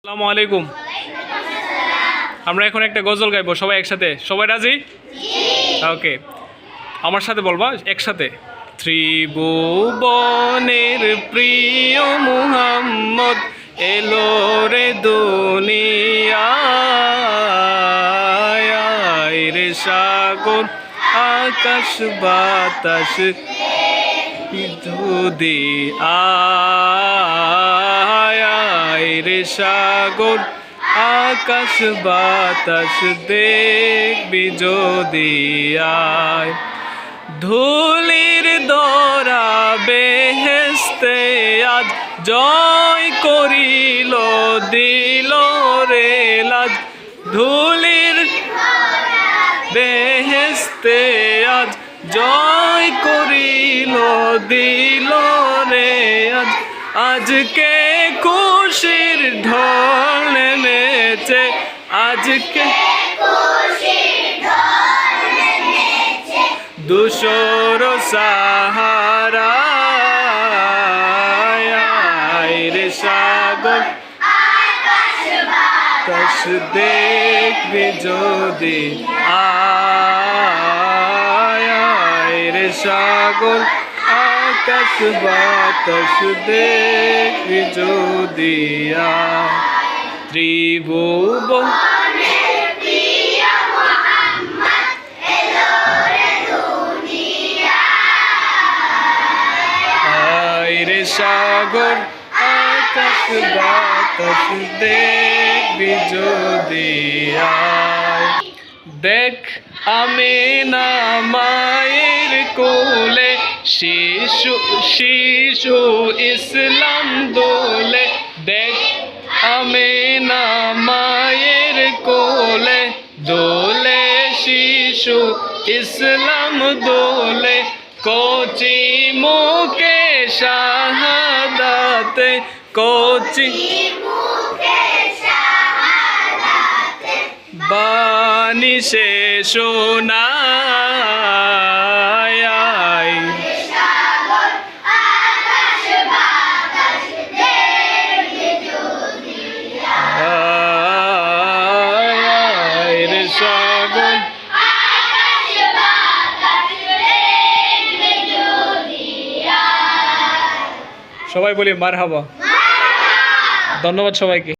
আসসালামু আলাইকুম। আমরা এখন একটা গজল গাইবো সবাই একসাথে। সবাই রাজি? ওকে, আমার সাথে বলবা একসাথে। ত্রিভুবনের প্রিয় মুহাম্মদ এলো রে দুনিয়ায়, রে সাগর আকাশ বাতাস যদি আয়, রে সাগর আকাশ বাতাস দেখবি যদি আয়। ধুলির দরা বেহেস্তে আজ জয় করিল দিল রে লাজ। ধুলির বেহেস্তে আজ জয় করিল দিল রে আজ। আজকে খুশির ঢল নেমেছে, আজকে দুশোর সাহারা, রে সাগর আকাশ দেখবি যদি আয়, রে সাগর আকাশ বাতাস দেখবি যদি আয়। ত্রিভুবন রে সাগর আকাশ বাতাস দেখবি যদি আয়। দেখ আমিনা মায়ের কোলে শিশু শিশু ইসলাম দোলে। দেখ আমিনা মায়ের কোলে দোলে শিশু ইসলাম দোলে। কচি মুখে শাহাদাতে, কচি বাণী সে শোনায়, রে সাগর সবাই বলি মারহাবা। ধন্যবাদ সবাইকে।